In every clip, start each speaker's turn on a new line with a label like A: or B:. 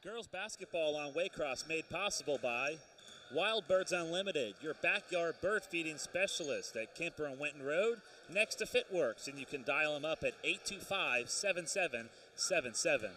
A: Girls basketball on Waycross made possible by Wild Birds Unlimited, your backyard bird feeding specialist at Kemper and Winton Road, next to Fitworks, and you can dial them up at 825-7777.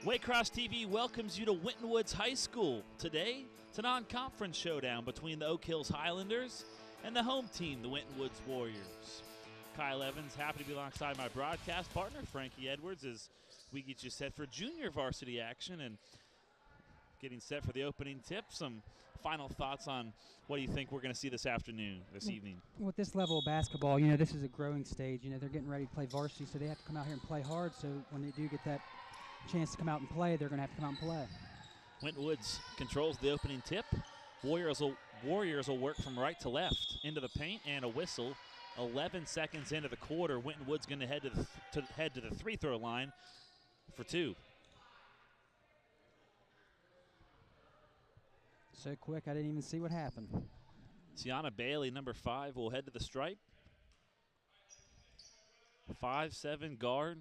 A: Waycross TV welcomes you to Winton Woods High School. Today, it's a non-conference showdown between the Oak Hills Highlanders and the home team, the Winton Woods Warriors. Kyle Evans, happy to be alongside my broadcast partner, Frankie Edwards, as we get you set for junior varsity action and getting set for the opening tip. Some final thoughts on what do you think we're going to see this evening?
B: With this level of basketball, this is a growing stage. They're getting ready to play varsity, so they have to come out here and play hard. So when they do get that chance to come out and play, they're going to have to come out and play.
A: Winton Woods controls the opening tip. Warriors will work from right to left into the paint, and a whistle. 11 seconds into the quarter, Winton Woods going to head to the free throw line for two.
B: So quick, I didn't even see what happened.
A: Tiana Bailey, number 5, will head to the stripe. 5'7" guard.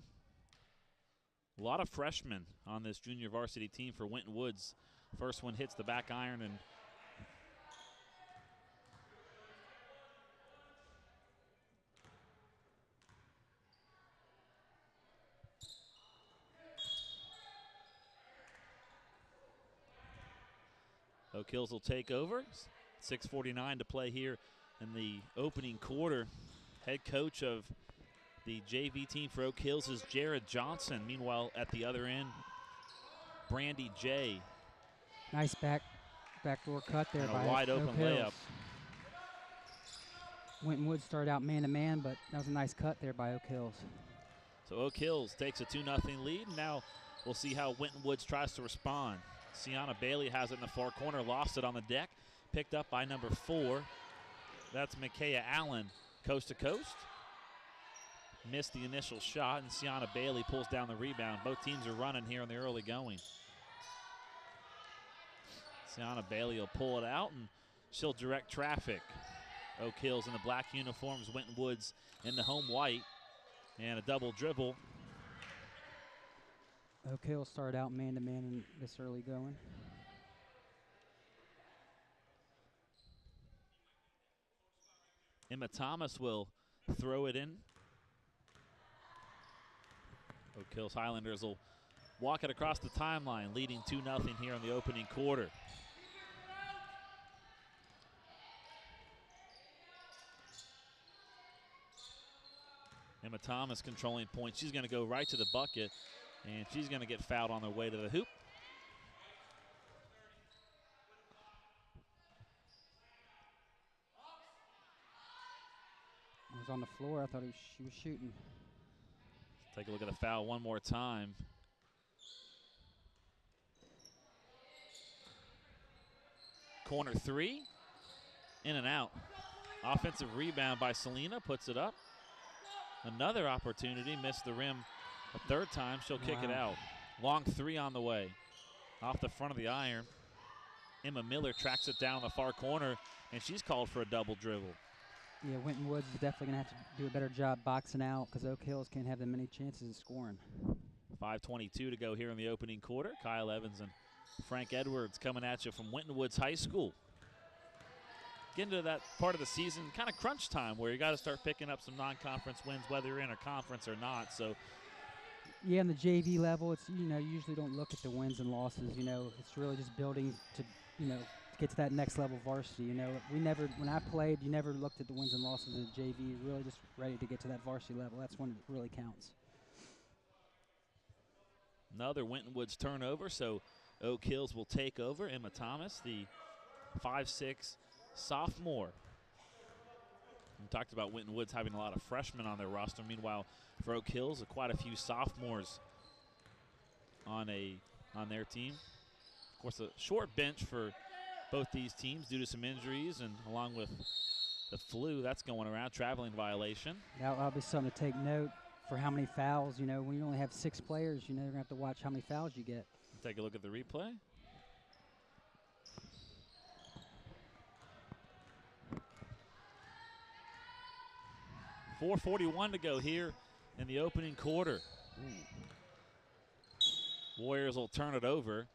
A: A lot of freshmen on this junior varsity team for Winton Woods. First one hits the back iron, and Oak Hills will take over. 6:49 to play here in the opening quarter. Head coach of the JV team for Oak Hills is Jared Johnson. Meanwhile, at the other end, Brandy J.
B: Nice backdoor cut there by
A: a wide open
B: Oak Hills.
A: layup.
B: Winton Woods started out man-to-man, but that was a nice cut there by Oak Hills.
A: So Oak Hills takes a 2-0 lead. Now we'll see how Winton Woods tries to respond. Tiana Bailey has it in the far corner, lost it on the deck, picked up by number 4. That's Micaiah Allen, coast to coast. Missed the initial shot, and Tiana Bailey pulls down the rebound. Both teams are running here in the early going. Tiana Bailey will pull it out, and she'll direct traffic. Oak Hills in the black uniforms, Winton Woods in the home white, and a double dribble.
B: Oak Hills started out man-to-man in this early going.
A: Emma Thomas will throw it in. Oak Hills Highlanders will walk it across the timeline, leading 2-0 here in the opening quarter. Emma Thomas controlling points. She's going to go right to the bucket, and she's going to get fouled on their way to the hoop.
B: He was on the floor. I thought she was shooting.
A: Take a look at the foul one more time. Corner 3, in and out. Offensive rebound by Selena, puts it up. Another opportunity, missed the rim a third time. She'll kick it out. Long 3 on the way. Off the front of the iron. Emma Miller tracks it down the far corner, and she's called for a double dribble.
B: Yeah, Winton Woods is definitely going to have to do a better job boxing out because Oak Hills can't have that many chances of scoring.
A: 5:22 to go here in the opening quarter. Kyle Evans and Frank Edwards coming at you from Winton Woods High School. Getting to that part of the season, kind of crunch time, where you got to start picking up some non-conference wins, whether you're in a conference or not. So,
B: yeah, on the JV level, it's you usually don't look at the wins and losses. It's really just building to get to that next level varsity. We never, when I played, you never looked at the wins and losses of the JV. You're really just ready to get to that varsity level. That's when it really counts.
A: Another Winton Woods turnover, so Oak Hills will take over. Emma Thomas, the 5'6" sophomore, We talked about Winton Woods having a lot of freshmen on their roster. Meanwhile, for Oak Hills, quite a few sophomores on their team. Of course, a short bench for both these teams due to some injuries, and along with the flu that's going around, traveling violation.
B: That'll be something to take note for how many fouls. You know, when you only have 6 players, you know, you're going to have to watch how many fouls you get.
A: Take a look at the replay. .441 to go here in the opening quarter. Warriors will turn it over.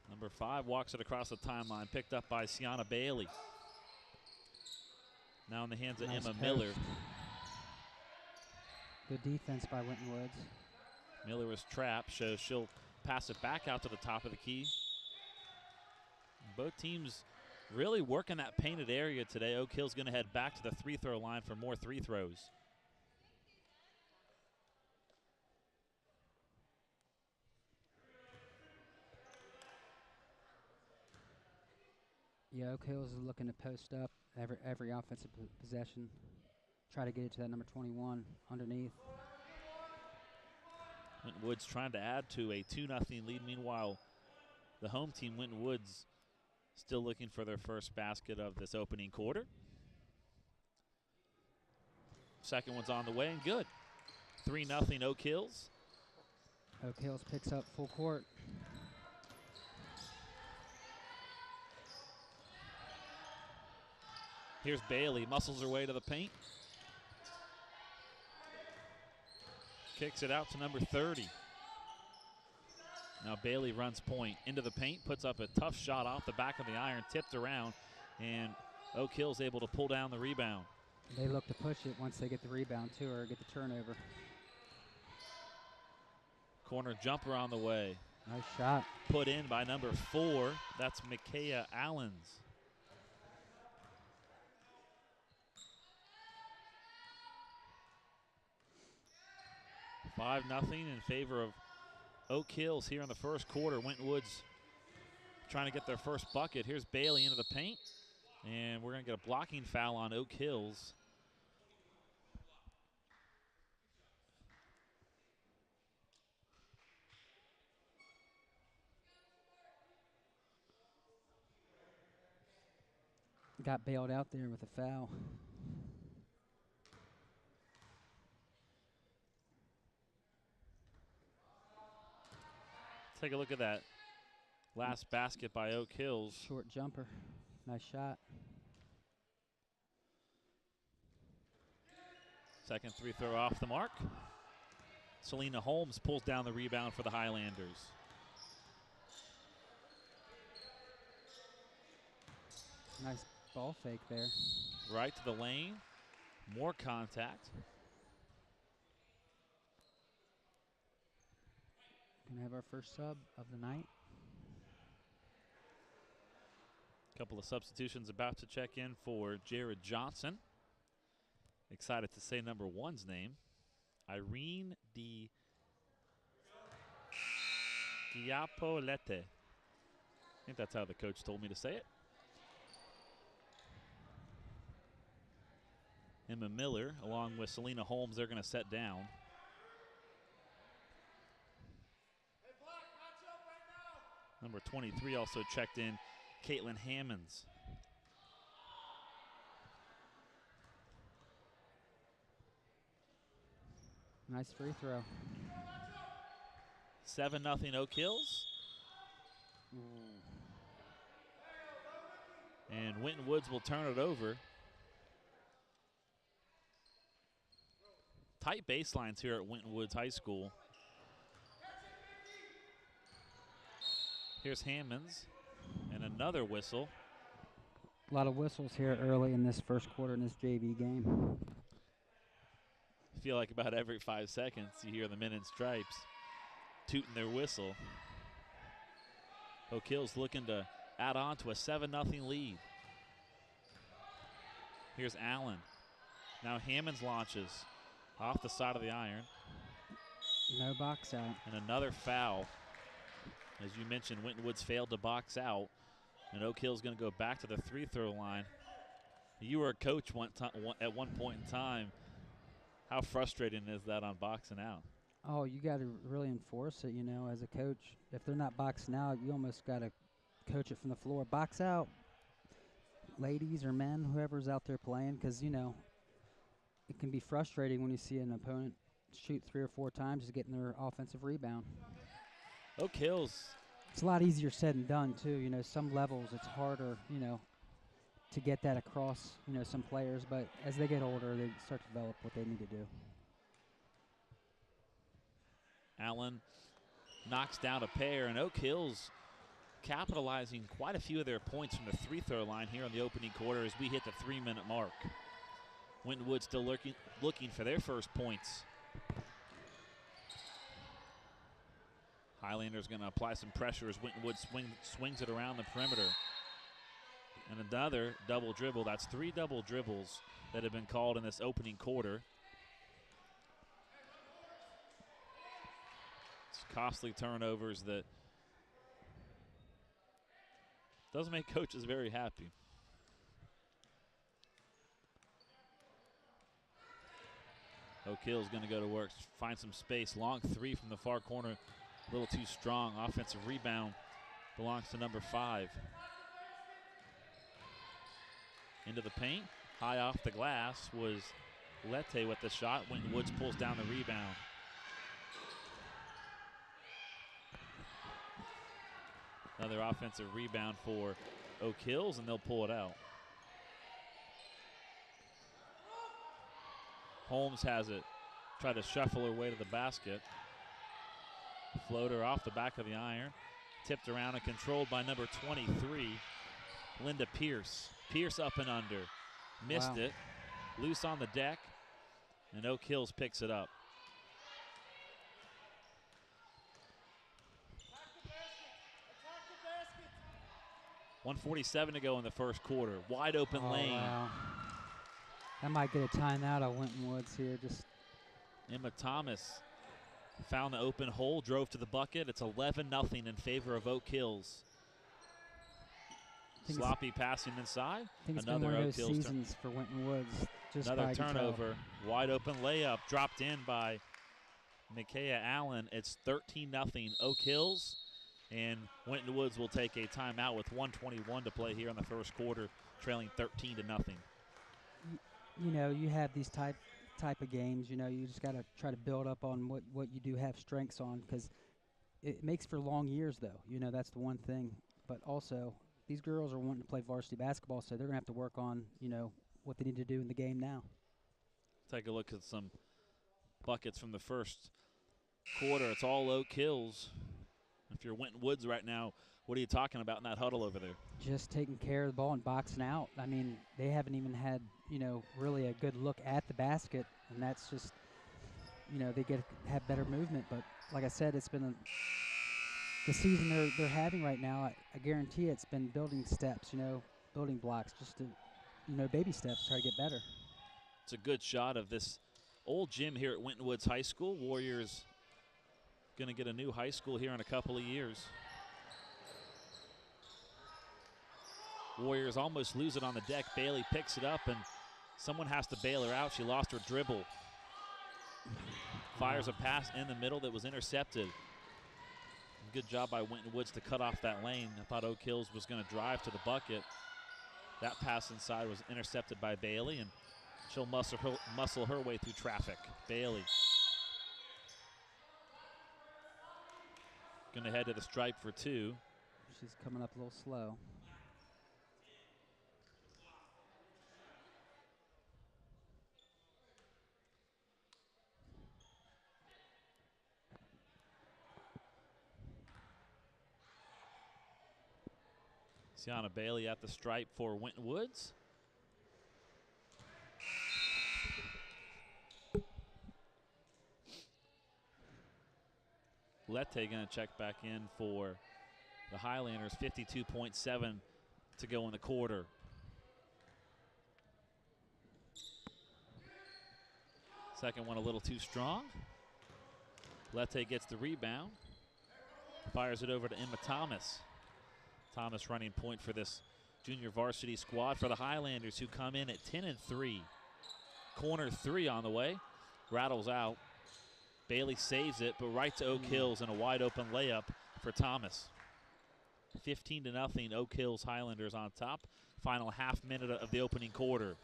A: Number 5 walks it across the timeline, picked up by Sienna Bailey. Now in the hands of Emma Miller.
B: Good defense by Winton Woods.
A: Miller was trapped, so she'll pass it back out to the top of the key. Both teams really working that painted area today. Oak Hill's going to head back to the free throw line for more free throws.
B: Yeah, Oak Hills is looking to post up every offensive possession. Try to get it to that number 21 underneath.
A: Winton Woods trying to add to a 2-0 lead. Meanwhile, the home team, Winton Woods, still looking for their first basket of this opening quarter. Second one's on the way and good. 3-0 Oak Hills.
B: Oak Hills picks up full court.
A: Here's Bailey, muscles her way to the paint. Kicks it out to number 30. Now Bailey runs point into the paint, puts up a tough shot off the back of the iron, tipped around, and Oak Hill's able to pull down the rebound.
B: They look to push it once they get the rebound too, or get the turnover.
A: Corner jumper on the way.
B: Nice shot.
A: Put in by number 4. That's Micaiah Allens. $5-0 in favor of Oak Hills here in the first quarter. Winton Woods trying to get their first bucket. Here's Bailey into the paint, and we're going to get a blocking foul on Oak Hills.
B: Got bailed out there with a foul.
A: Take a look at that last basket by Oak Hills.
B: Short jumper. Nice shot.
A: Second free throw off the mark. Selena Holmes pulls down the rebound for the Highlanders.
B: Nice ball fake there.
A: Right to the lane. More contact.
B: Gonna have our first sub of the night.
A: Couple of substitutions about to check in for Jared Johnson. Excited to say number 1's name. Irene Giapolete. I think that's how the coach told me to say it. Emma Miller, along with Selena Holmes, they're going to set down. Number 23 also checked in, Caitlin Hammonds.
B: Nice free throw.
A: 7-0 Oak Hills. And Winton Woods will turn it over. Tight baselines here at Winton Woods High School. Here's Hammonds, and another whistle.
B: A lot of whistles here early in this first quarter in this JV game.
A: I feel like about every 5 seconds you hear the men in stripes tooting their whistle. Oak Hills looking to add on to a 7-0 lead. Here's Allen. Now Hammonds launches off the side of the iron.
B: No box out.
A: And another foul. As you mentioned, Winton Woods failed to box out, and Oak Hill's going to go back to the free-throw line. You were a coach at one point in time. How frustrating is that on boxing out?
B: Oh, you got to really enforce it, as a coach. If they're not boxing out, you almost got to coach it from the floor. Box out, ladies or men, whoever's out there playing, because, it can be frustrating when you see an opponent shoot 3 or 4 times just getting their offensive rebound.
A: Oak Hill's.
B: It's a lot easier said than done, too. Some levels it's harder, to get that across, some players. But as they get older, they start to develop what they need to do.
A: Allen knocks down a pair, and Oak Hill's capitalizing quite a few of their points from the free-throw line here in the opening quarter as we hit the 3-minute mark. Winton Woods still looking for their first points. Highlander's going to apply some pressure as Winton Woods swings it around the perimeter. And another double dribble. That's 3 double dribbles that have been called in this opening quarter. It's costly turnovers that doesn't make coaches very happy. Oak Hill's going to go to work, find some space. Long 3 from the far corner, a little too strong. Offensive rebound belongs to number 5. Into the paint, high off the glass was Lette with the shot. Winton Woods pulls down the rebound. Another offensive rebound for Oak Hills, and they'll pull it out. Holmes has it. Try to shuffle her way to the basket. Floater off the back of the iron. Tipped around and controlled by number 23, Linda Pierce. Pierce up and under. Missed it. Loose on the deck. And Oak Hills picks it up. .147 to go in the first quarter. Wide open lane.
B: Wow. That might get a timeout on Winton Woods here. Just
A: Emma Thomas found the open hole, drove to the bucket. It's 11-0 in favor of Oak Hills. Sloppy passing inside.
B: I think it's
A: Another
B: been one of
A: Oak
B: those
A: Hills
B: seasons for Winton Woods.
A: Another turnover. Wide open layup dropped in by Micaiah Allen. It's 13-0 Oak Hills. And Winton Woods will take a timeout with 1:21 to play here in the first quarter, trailing 13-0.
B: You have these type of games. You just got to try to build up on what you do have strengths on, because it makes for long years, though. That's the one thing. But also, these girls are wanting to play varsity basketball, so they're going to have to work on, what they need to do in the game now.
A: Take a look at some buckets from the first quarter. It's all Oak Hills. If you're Winton Woods right now, what are you talking about in that huddle over there?
B: Just taking care of the ball and boxing out. I mean, they haven't even had, really a good look at the basket, and that's just, they have better movement. But like I said, it's been the season they're having right now. I guarantee it's been building steps, building blocks, just to, baby steps, try to get better.
A: It's a good shot of this old gym here at Winton Woods High School. Warriors going to get a new high school here in a couple of years. Warriors almost lose it on the deck. Bailey picks it up, and someone has to bail her out. She lost her dribble. Fires a pass in the middle that was intercepted. Good job by Winton Woods to cut off that lane. I thought Oak Hills was going to drive to the bucket. That pass inside was intercepted by Bailey, and she'll muscle her way through traffic. Bailey going to head to the stripe for 2.
B: She's coming up a little slow.
A: Sienna Bailey at the stripe for Winton Woods. Lette going to check back in for the Highlanders. 52.7 to go in the quarter. Second one a little too strong. Lete gets the rebound. Fires it over to Emma Thomas. Thomas running point for this junior varsity squad for the Highlanders, who come in at 10-3. Corner three on the way. Rattles out. Bailey saves it, but right to Oak Hills and a wide open layup for Thomas. 15-0 Oak Hills Highlanders on top. Final half minute of the opening quarter.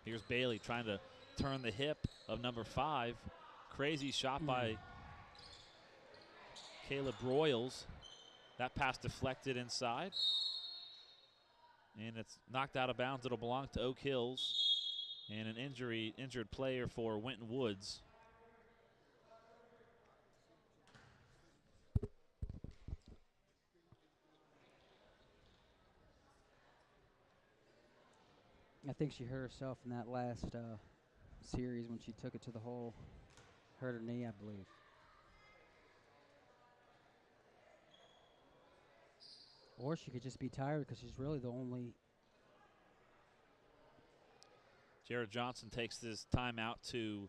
A: Here's Bailey trying to turn the hip of number 5. Crazy shot by Caleb Broyles. That pass deflected inside. And it's knocked out of bounds. It'll belong to Oak Hills. And an injured player for Winton Woods.
B: I think she hurt herself in that last series when she took it to the hole. Hurt her knee, I believe. Or she could just be tired because she's really the only.
A: Jared Johnson takes this timeout to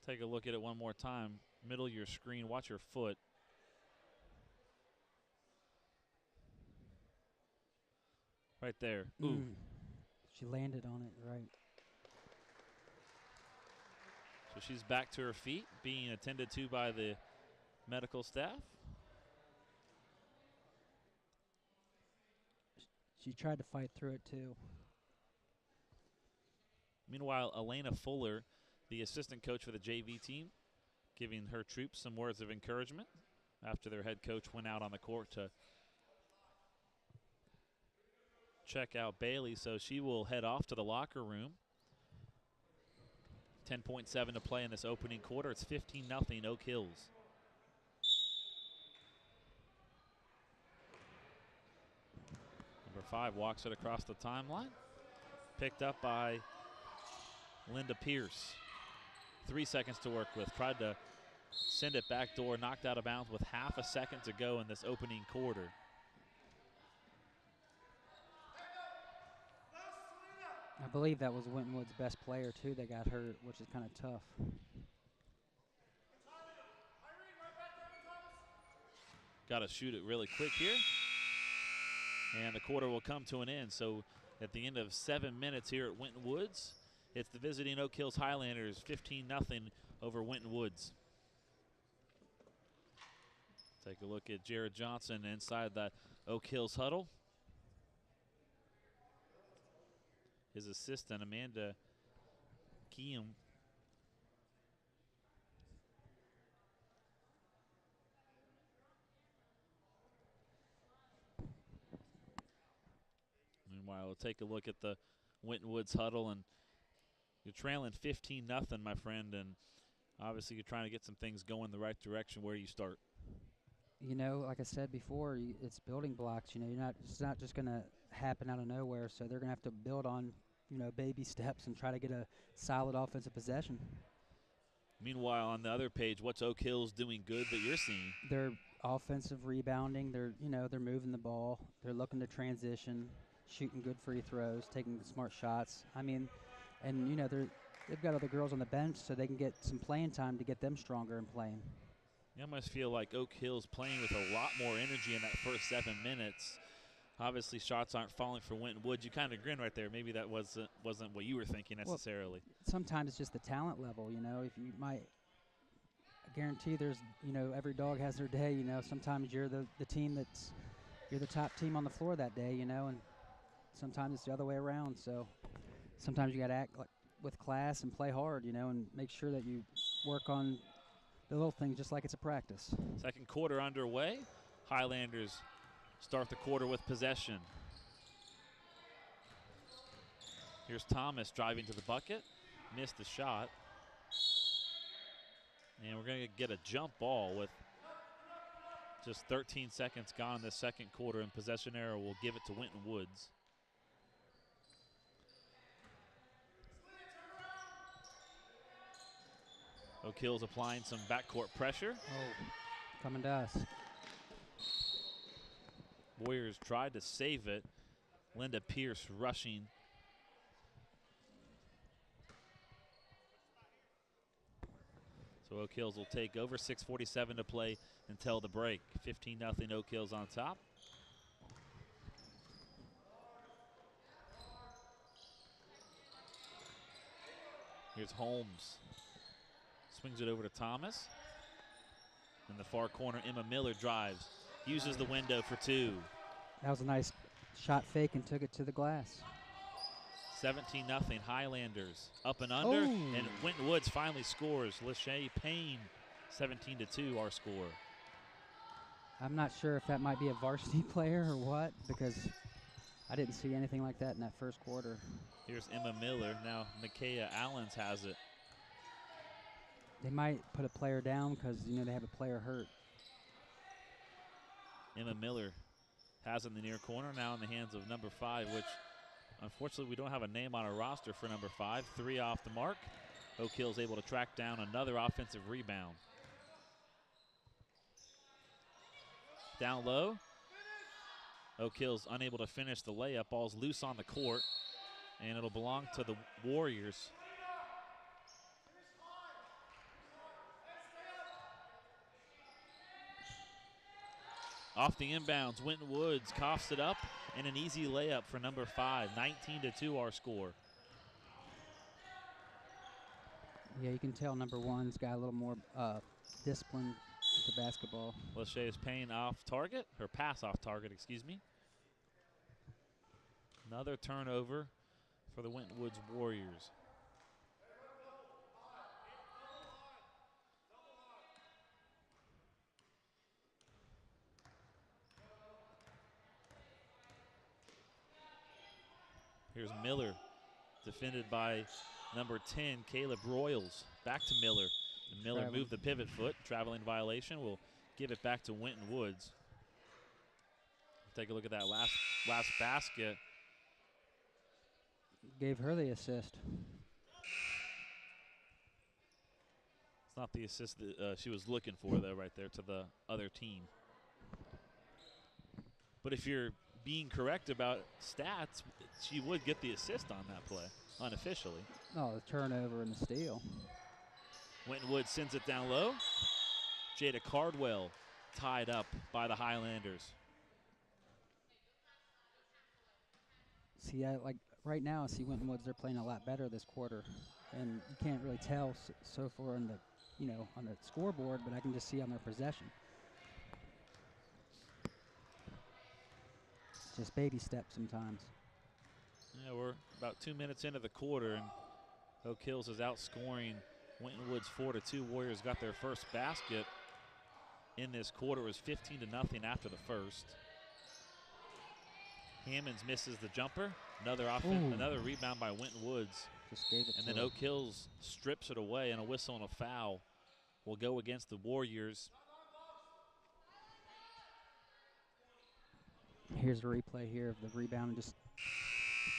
A: take a look at it one more time. Middle of your screen, watch your foot. Right there. Ooh.
B: She landed on it, right.
A: So she's back to her feet, being attended to by the medical staff.
B: She tried to fight through it, too.
A: Meanwhile, Elena Fuller, the assistant coach for the JV team, giving her troops some words of encouragement after their head coach went out on the court to check out Bailey. So she will head off to the locker room. 10.7 to play in this opening quarter. It's 15-0 Oak Hills. Number 5 walks it across the timeline. Picked up by Linda Pierce. 3 seconds to work with. Tried to send it back door, knocked out of bounds with half a second to go in this opening quarter.
B: I believe that was Winton Wood's best player, too, that got hurt, which is kind of tough.
A: Got to shoot it really quick here. And the quarter will come to an end. So at the end of 7 minutes here at Winton Woods, it's the visiting Oak Hills Highlanders 15-0 over Winton Woods. Take a look at Jared Johnson inside that Oak Hills huddle. His assistant, Amanda Keum. Meanwhile, we'll take a look at the Winton Woods huddle, and you're trailing 15-0, my friend, and obviously you're trying to get some things going the right direction. Where do you start?
B: You know, like I said before, it's building blocks. You know, it's not just going to happen out of nowhere. So they're going to have to build on, baby steps and try to get a solid offensive possession.
A: Meanwhile, on the other page, what's Oak Hills doing good that you're seeing?
B: They're offensive rebounding. They're moving the ball. They're looking to transition, shooting good free throws, taking smart shots. I mean, and they've got other girls on the bench, so they can get some playing time to get them stronger and playing.
A: You almost feel like Oak Hill's playing with a lot more energy in that first 7 minutes. Obviously, shots aren't falling for Winton Woods. You kind of grin right there. Maybe that wasn't what you were thinking necessarily.
B: Well, sometimes it's just the talent level. If you might, I guarantee there's, every dog has their day. Sometimes you're the team you're the top team on the floor that day. And sometimes it's the other way around. So sometimes you got to act with class and play hard. And make sure that you work on the little things just like it's a practice.
A: Second quarter underway. Highlanders start the quarter with possession. Here's Thomas driving to the bucket. Missed the shot. And we're going to get a jump ball with just 13 seconds gone in the second quarter, and possession error will give it to Winton Woods. Oak Hills applying some backcourt pressure.
B: Oh, coming to us.
A: Warriors tried to save it. Linda Pierce rushing. So Oak Hills will take over. 6:47 to play until the break. 15-0 Oak Hills on top. Here's Holmes. Swings it over to Thomas. In the far corner, Emma Miller drives. Uses the window for two.
B: That was a nice shot fake and took it to the glass.
A: 17-0 Highlanders. Up and under.
B: Oh.
A: And Winton Woods finally scores. Lachey Payne, 17-2 our score.
B: I'm not sure if that might be a varsity player or what, because I didn't see anything like that in that first quarter.
A: Here's Emma Miller. Now Micaiah Allens has it.
B: They might put a player down because, you know, they have a player hurt.
A: Emma Miller has it in the near corner, now in the hands of number 5, which unfortunately we don't have a name on our roster for number 5. 3 off the mark. Oak Hill's able to track down another offensive rebound. Down low. Oak Hill's unable to finish the layup. Ball's loose on the court, and it'll belong to the Warriors. Off the inbounds, Winton Woods coughs it up, and an easy layup for number 5. 19-2 our score.
B: Yeah, you can tell number 1's got a little more discipline with the basketball.
A: Lachey is Payne off target, or pass off target, excuse me. Another turnover for the Winton Woods Warriors. Here's Miller, defended by number 10, Caleb Royals. Back to Miller. And Miller moved the pivot foot. Traveling violation. Will give it back to Winton Woods. Take a look at that last basket.
B: Gave her the assist.
A: It's not the assist that she was looking for, though, right there to the other team. But if you're being correct about stats, she would get the assist on that play, unofficially.
B: Oh, the turnover and the steal.
A: Winton Woods sends it down low. Jada Cardwell tied up by the Highlanders.
B: See, like right now, I see Winton Woods, they're playing a lot better this quarter. And you can't really tell so far on the, you know, on the scoreboard, but I can just see on their possession. Just baby steps sometimes.
A: Yeah, we're about 2 minutes into the quarter, and Oak Hills is outscoring Winton Woods 4-2. Warriors got their first basket in this quarter. It was 15-0 after the first. Hammonds misses the jumper. Another rebound by Winton Woods.
B: Just gave it
A: and
B: to
A: then
B: him.
A: Oak Hills strips it away, and a whistle and a foul will go against the Warriors.
B: Here's the replay here of the rebound. Just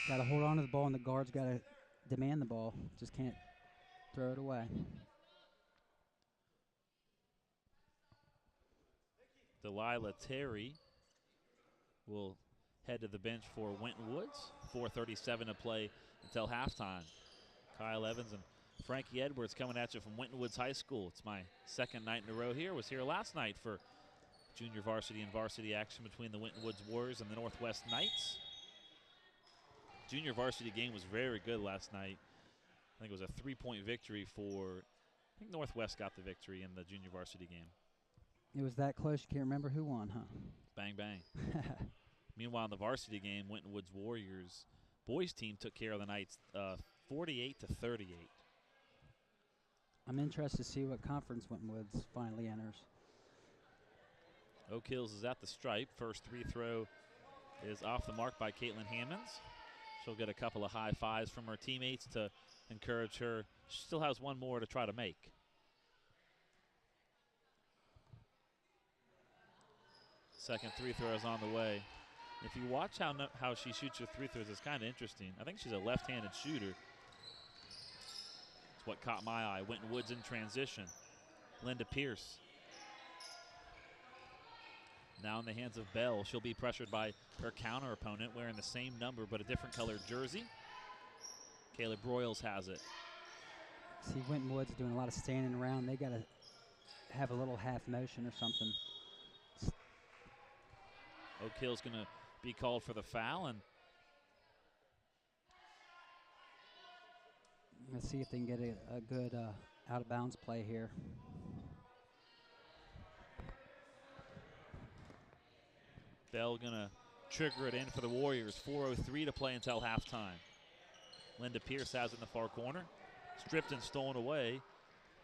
B: got to hold on to the ball, and the guard's got to demand the ball. Just can't throw it away.
A: Delilah Terry will head to the bench for Winton Woods. 4:37 to play until halftime. Kyle Evans and Frankie Edwards coming at you from Winton Woods High School. It's my second night in a row here. Was here last night for junior varsity and varsity action between the Winton Woods Warriors and the Northwest Knights. Junior varsity game was very good last night. I think it was a 3-point victory for, I think Northwest got the victory in the junior varsity game.
B: It was that close, you can't remember who won, huh?
A: Bang, bang. Meanwhile, in the varsity game, Winton Woods Warriors boys team took care of the Knights 48-38.
B: I'm interested to see what conference Winton Woods finally enters.
A: Oak Hills is at the stripe. First free throw is off the mark by Caitlin Hammonds. She'll get a couple of high fives from her teammates to encourage her. She still has one more to try to make. Second free throw is on the way. If you watch how she shoots her free throws, it's kind of interesting. I think she's a left-handed shooter. It's what caught my eye. Winton Woods in transition. Linda Pierce. Now in the hands of Bell. She'll be pressured by her counter opponent wearing the same number but a different colored jersey. Kayla Broyles has it.
B: See, Winton Woods doing a lot of standing around. They got to have a little half motion or something.
A: Oak Hill's going to be called for the foul, and
B: let's see if they can get a good out-of-bounds play here.
A: Bell going to trigger it in for the Warriors. 4:03 to play until halftime. Linda Pierce has it in the far corner. Stripped and stolen away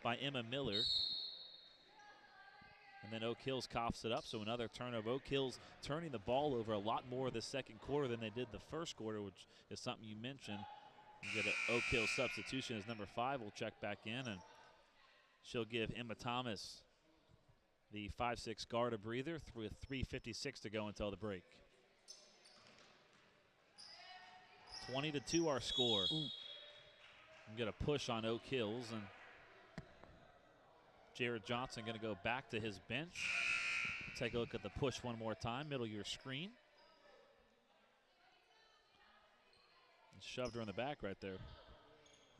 A: by Emma Miller. And then Oak Hills coughs it up, so another turnover. Oak Hills turning the ball over a lot more this second quarter than they did the first quarter, which is something you mentioned. You get an Oak Hills substitution as number 5 will check back in, and she'll give Emma Thomas, the 5'6" guard, a breather with 3:56 to go until the break. 20-2 our score. Get a push on Oak Hills, and Jared Johnson going to go back to his bench. Take a look at the push one more time. Middle of your screen. And shoved her in the back right there.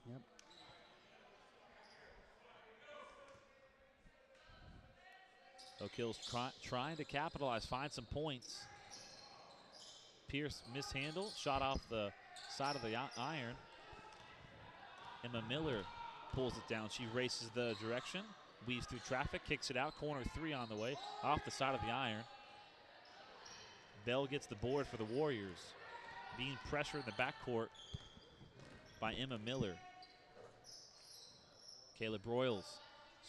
B: Yep.
A: Oak Hills trying to capitalize, find some points. Pierce mishandled, shot off the side of the iron. Emma Miller pulls it down. She races the direction, weaves through traffic, kicks it out. Corner 3 on the way, off the side of the iron. Bell gets the board for the Warriors, being pressured in the backcourt by Emma Miller. Kayla Broyles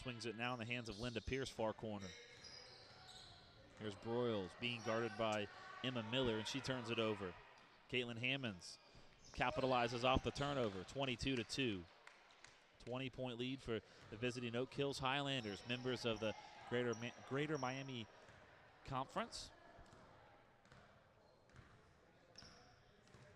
A: swings it now in the hands of Linda Pierce, far corner. Here's Broyles being guarded by Emma Miller, and she turns it over. Caitlin Hammonds capitalizes off the turnover, 22-2. 20-point lead for the visiting Oak Hills Highlanders, members of the Greater Miami Conference.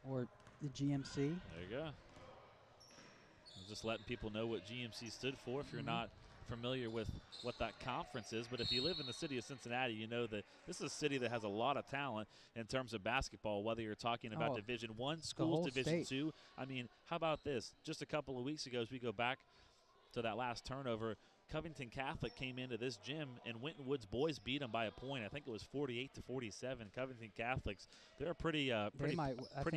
B: Or the GMC.
A: There you go. I'm just letting people know what GMC stood for if you're not familiar with what that conference is. But if you live in the city of Cincinnati, you know that this is a city that has a lot of talent in terms of basketball, whether you're talking about Division I schools, Division II. I mean, how about this? Just a couple of weeks ago, as we go back to that last turnover, Covington Catholic came into this gym, and Winton Woods boys beat them by a point. I think it was 48-47. Covington Catholics, they're a pretty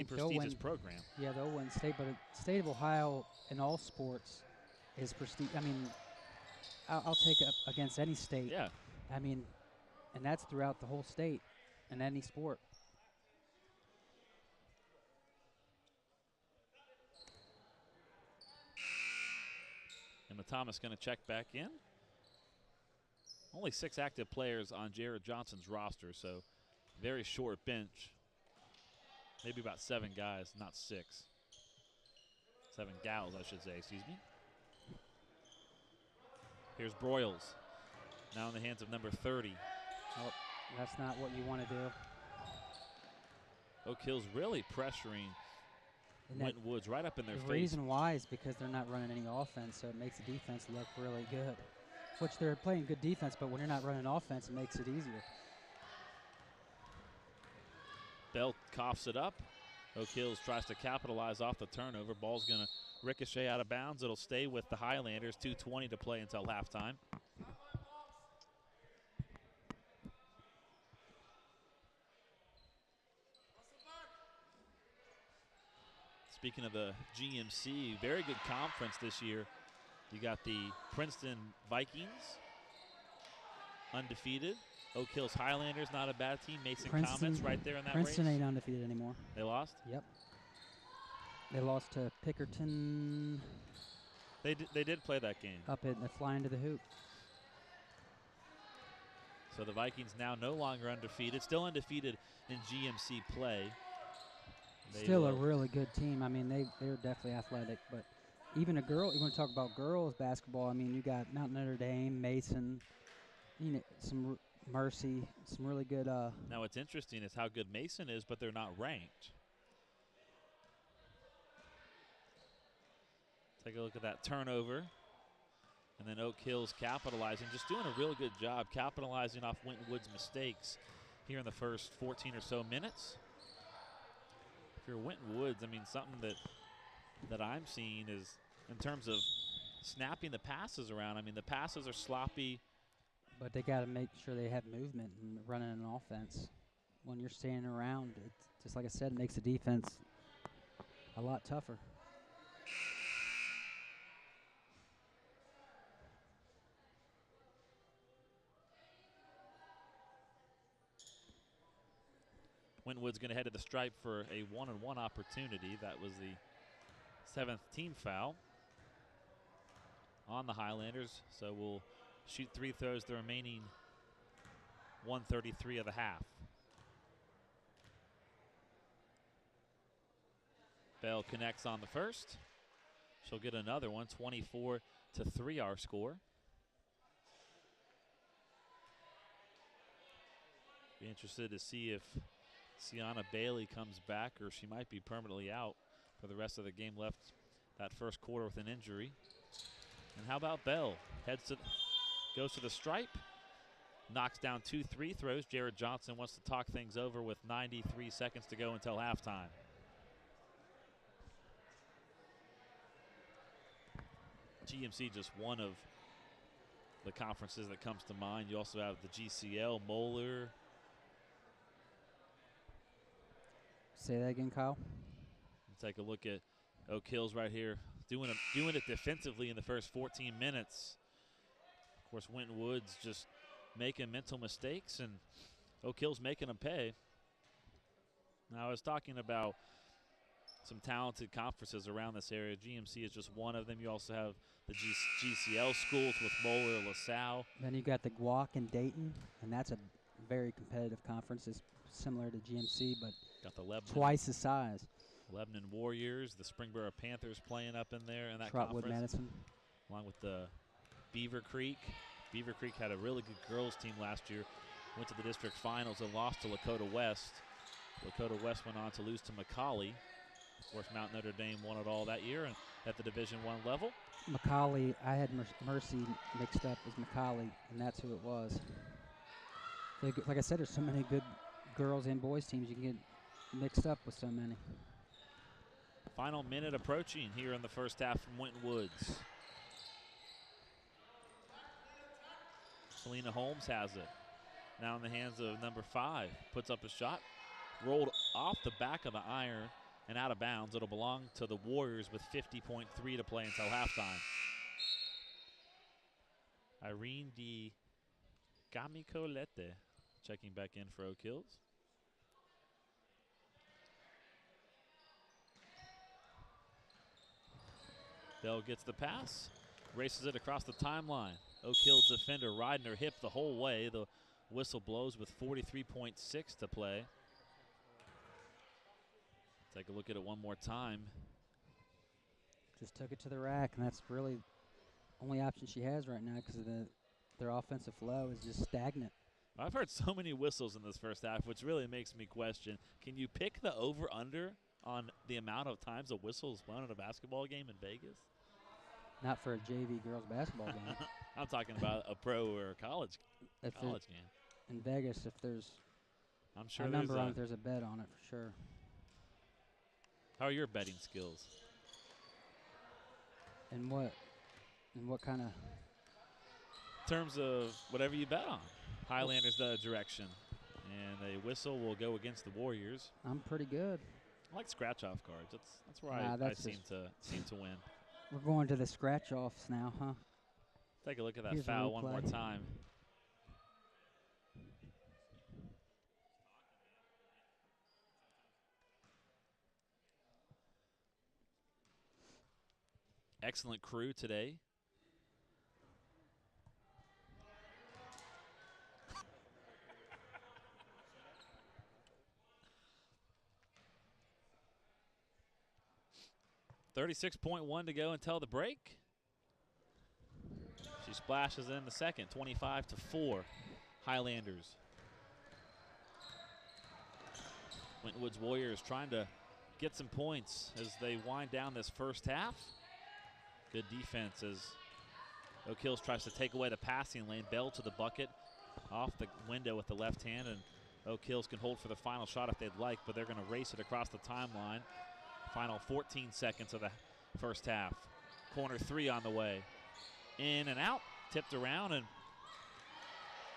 A: prestigious program.
B: Yeah, they'll win state, but the state of Ohio in all sports is prestige. I mean, I'll take it against any state.
A: Yeah.
B: I mean, and that's throughout the whole state in any sport.
A: Emma Thomas going to check back in. Only 6 active players on Jared Johnson's roster, so very short bench. Maybe about 7 guys, not 6. 7 gals, I should say, excuse me. Here's Broyles, now in the hands of number 30.
B: Oh, that's not what you want to do.
A: Oak Hill's really pressuring Winton Woods right up in their face.
B: The reason why is because they're not running any offense, so it makes the defense look really good. Which they're playing good defense, but when you're not running offense, it makes it easier.
A: Bell coughs it up. Oak Hills tries to capitalize off the turnover. Ball's going to ricochet out of bounds. It'll stay with the Highlanders. 2:20 to play until halftime. Speaking of the GMC, very good conference this year. You got the Princeton Vikings, undefeated. Oak Hills Highlanders, not a bad team. Mason Comets right there in that
B: Princeton
A: race.
B: ain't undefeated anymore.
A: They lost?
B: Yep. They lost to Pickerton.
A: They did play that game.
B: Up at the flying to the hoop.
A: So the Vikings now no longer undefeated. Still undefeated in GMC play.
B: Still a really good team. I mean, they're definitely athletic, but even you want to talk about girls basketball, I mean, you got Mount Notre Dame, Mason, some Mercy, some really good.
A: Now what's interesting is how good Mason is, but they're not ranked. Take a look at that turnover. And then Oak Hills capitalizing, just doing a real good job capitalizing off Winton Woods' mistakes. here in the first 14 or so minutes. If you're Winton Woods, I mean, something that I'm seeing is in terms of snapping the passes around. I mean, the passes are sloppy.
B: But they got to make sure they have movement and running an offense. When you're standing around, it, just like I said, it makes the defense a lot tougher.
A: Winton Woods going to head to the stripe for a 1-on-1 opportunity. That was the 7th team foul on the Highlanders. So we'll shoot 3 throws the remaining 1:33 of the half. Bell connects on the first. She'll get another one, 24-3 our score. Be interested to see if Sienna Bailey comes back, or she might be permanently out for the rest of the game. Left that first quarter with an injury. And how about Bell? Goes to the stripe, knocks down 2 free throws. Jared Johnson wants to talk things over with 93 seconds to go until halftime. GMC just one of the conferences that comes to mind. You also have the GCL, Moeller.
B: Say that again, Kyle.
A: Take a look at Oak Hills right here, doing it defensively in the first 14 minutes. Of course, Winton Woods just making mental mistakes, and Oak Hills making them pay. Now, I was talking about some talented conferences around this area. GMC is just one of them. You also have the GCL schools with Moeller, LaSalle.
B: Then you got the Guac and Dayton, and that's a very competitive conference. It's similar to GMC, but
A: got the Lebanon,
B: twice the size.
A: Lebanon Warriors, the Springboro Panthers playing up in there in that
B: Trotwood
A: conference.
B: Madison.
A: Along with the Beaver Creek. Beaver Creek had a really good girls team last year. Went to the district finals and lost to Lakota West. Lakota West went on to lose to McCallie. Of course, Mount Notre Dame won it all that year and at the Division I level.
B: McCallie, I had Mercy mixed up as McCallie, and that's who it was. Like I said, there's so many good girls and boys teams. You can get mixed up with so many.
A: Final minute approaching here in the first half from Winton Woods. Selena Holmes has it. Now in the hands of number 5. Puts up a shot. Rolled off the back of the iron and out of bounds. It'll belong to the Warriors with 50.3 to play until halftime. Irene Di Gamicolete checking back in for Oak Hills. Bell gets the pass, races it across the timeline. Oak Hills defender riding her hip the whole way. The whistle blows with 43.6 to play. Take a look at it one more time.
B: Just took it to the rack, and that's really the only option she has right now because their offensive flow is just stagnant.
A: I've heard so many whistles in this first half, which really makes me question, can you pick the over-under on the amount of times a whistle is blown in a basketball game in Vegas?
B: Not for a JV girls basketball game.
A: I'm talking about a pro or a college game.
B: In Vegas, if there's
A: I'm sure
B: a number on it, there's a bet on it for sure.
A: How are your betting skills?
B: And what kind of?
A: In terms of whatever you bet on. Highlanders the direction. And a whistle will go against the Warriors.
B: I'm pretty good.
A: I like scratch-off cards. That's where I seem to win.
B: We're going to the scratch-offs now, huh?
A: Take a look at that
B: Here's
A: foul one more time. Excellent crew today. $36.1 to go until the break. She splashes in the second, 25-4, Highlanders. Winton Woods Warriors trying to get some points as they wind down this first half. Good defense as Oak Hills tries to take away the passing lane. Bell to the bucket, off the window with the left hand, and Oak Hills can hold for the final shot if they'd like, but they're going to race it across the timeline. Final 14 seconds of the first half. Corner three on the way. In and out, tipped around and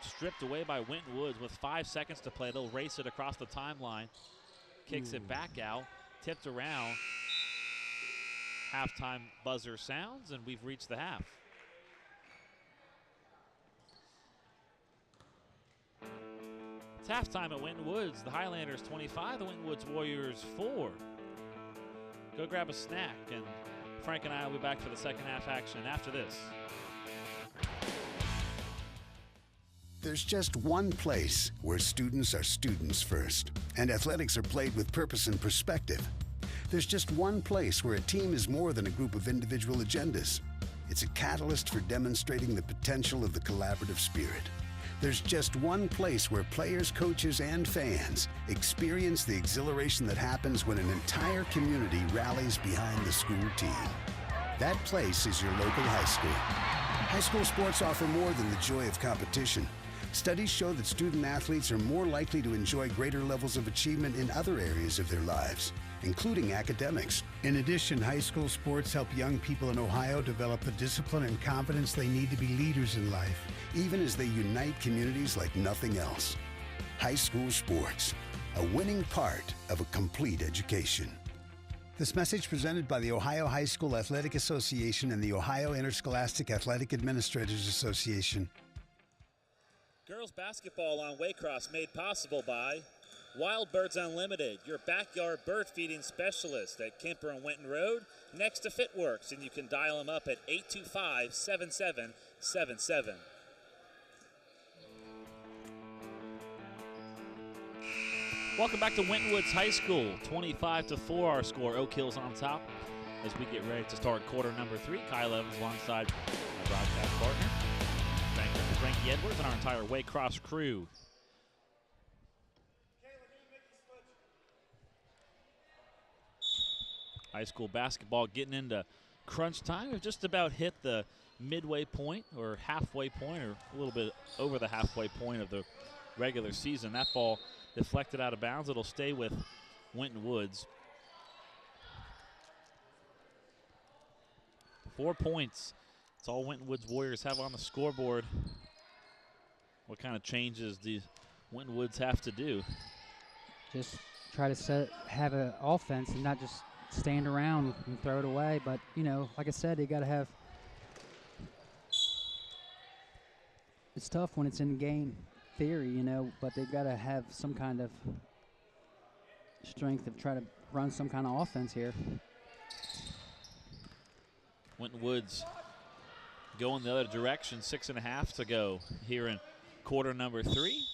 A: stripped away by Winton Woods with 5 seconds to play. They'll race it across the timeline. Kicks it back out, tipped around. Halftime buzzer sounds, and we've reached the half. It's halftime at Winton Woods. The Highlanders 25, the Winton Woods Warriors 4. Go grab a snack, and Frank and I will be back for the second half action after this.
C: There's just one place where students are students first, and athletics are played with purpose and perspective. There's just one place where a team is more than a group of individual agendas. It's a catalyst for demonstrating the potential of the collaborative spirit. There's just one place where players, coaches, and fans experience the exhilaration that happens when an entire community rallies behind the school team. That place is your local high school. High school sports offer more than the joy of competition. Studies show that student athletes are more likely to enjoy greater levels of achievement in other areas of their lives, including academics. In addition, high school sports help young people in Ohio develop the discipline and confidence they need to be leaders in life, even as they unite communities like nothing else. High school sports, a winning part of a complete education. This message presented by the Ohio High School Athletic Association and the Ohio Interscholastic Athletic Administrators Association.
A: Girls basketball on Waycross made possible by Wild Birds Unlimited, your backyard bird feeding specialist at Kemper and Winton Road, next to Fitworks, and you can dial them up at 825-7777. Welcome back to Winton Woods High School. 25-4 our score. Oak Hills on top as we get ready to start quarter number 3. Kyle Evans alongside my broadcast partner, Frankie Edwards, and our entire Waycross crew. High school basketball getting into crunch time. We've just about hit the midway point or halfway point or a little bit over the halfway point of the regular season. That ball deflected out of bounds. It'll stay with Winton Woods. 4 points. It's all Winton Woods Warriors have on the scoreboard. What kind of changes do Winton Woods have to do?
B: Just try to have an offense and not just stand around and throw it away. But, you know, like I said, you got to have – it's tough when it's in game theory, you know, but they've got to have some kind of strength to try to run some kind of offense here.
A: Winton Woods going the other direction, 6.5 to go here in quarter number 3.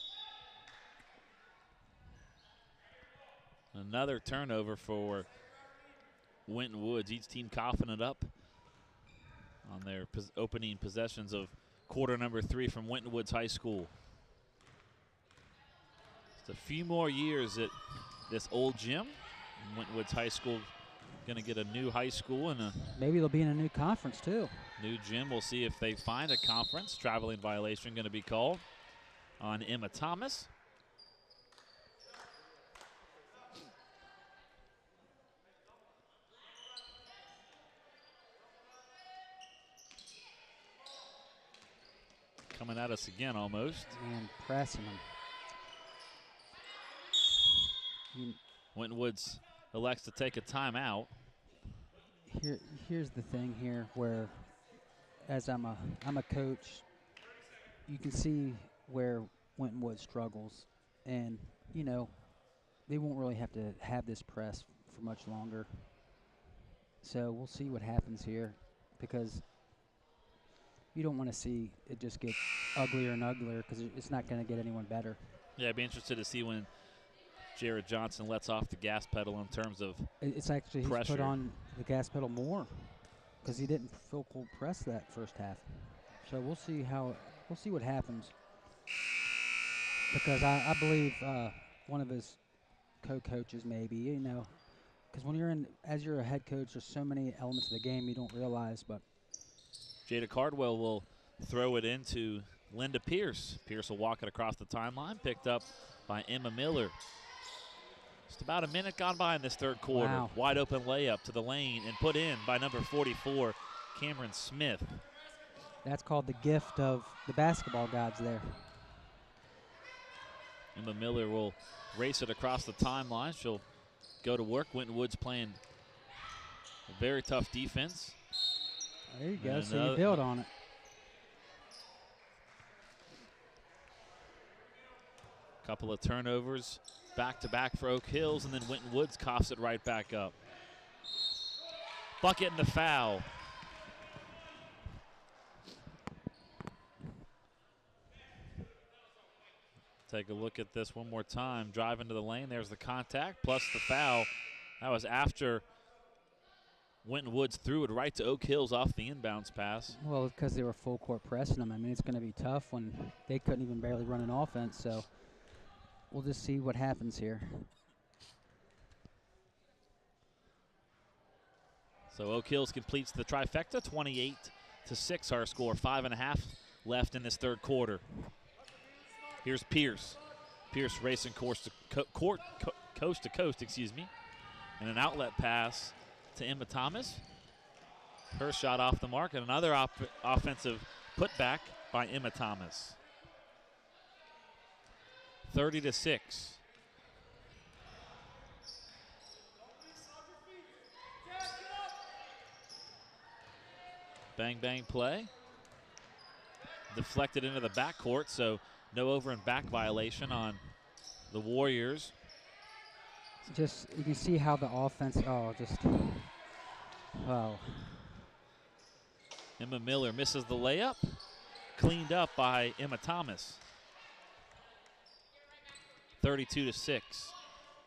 A: Another turnover for Winton Woods. Each team coughing it up on their opening possessions of quarter number 3 from Winton Woods High School. Just a few more years at this old gym. Winton Woods High School going to get a new high school and
B: maybe they'll be in a new conference too.
A: New gym. We'll see if they find a conference. Traveling violation going to be called on Emma Thomas. Coming at us again almost.
B: And pressing them.
A: Winton Woods elects to take a timeout.
B: Here's the thing here where, as I'm a coach, you can see where Winton Woods struggles, and you know they won't really have to have this press for much longer. So we'll see what happens here, because you don't want to see it just get uglier and uglier, because it's not going to get anyone better.
A: Yeah, I'd be interested to see when Jared Johnson lets off the gas pedal in terms of
B: it's actually
A: pressure.
B: He's put on the gas pedal more because he didn't full press that first half. So we'll see what happens, because I believe one of his co-coaches maybe, you know, because when as you're a head coach, there's so many elements of the game you don't realize. But
A: Jada Cardwell will throw it into Linda Pierce. Pierce will walk it across the timeline, picked up by Emma Miller. Just about a minute gone by in this third quarter.
B: Wow.
A: Wide open layup to the lane and put in by number 44, Cameron Smith.
B: That's called the gift of the basketball gods there.
A: Emma Miller will race it across the timeline. She'll go to work. Winton Woods playing a very tough defense.
B: There you go,
A: And
B: so you build on it.
A: Couple of turnovers back-to-back for Oak Hills, and then Winton Woods coughs it right back up. Bucket and the foul. Take a look at this one more time. Drive into the lane. There's the contact plus the foul. That was after Winton Woods threw it right to Oak Hills off the inbounds pass.
B: Well, because they were full court pressing them. I mean, it's going to be tough when they couldn't even barely run an offense. So we'll just see what happens here.
A: So Oak Hills completes the trifecta, 28-6 our score. 5.5 left in this third quarter. Here's Pierce. Pierce racing coast to coast, and an outlet pass to Emma Thomas. Her shot off the mark, and another offensive putback by Emma Thomas. 30-6. Bang, bang play. Deflected into the backcourt, so no over and back violation on the Warriors.
B: Just, you can see how the offense, wow.
A: Emma Miller misses the layup. Cleaned up by Emma Thomas. 32-6.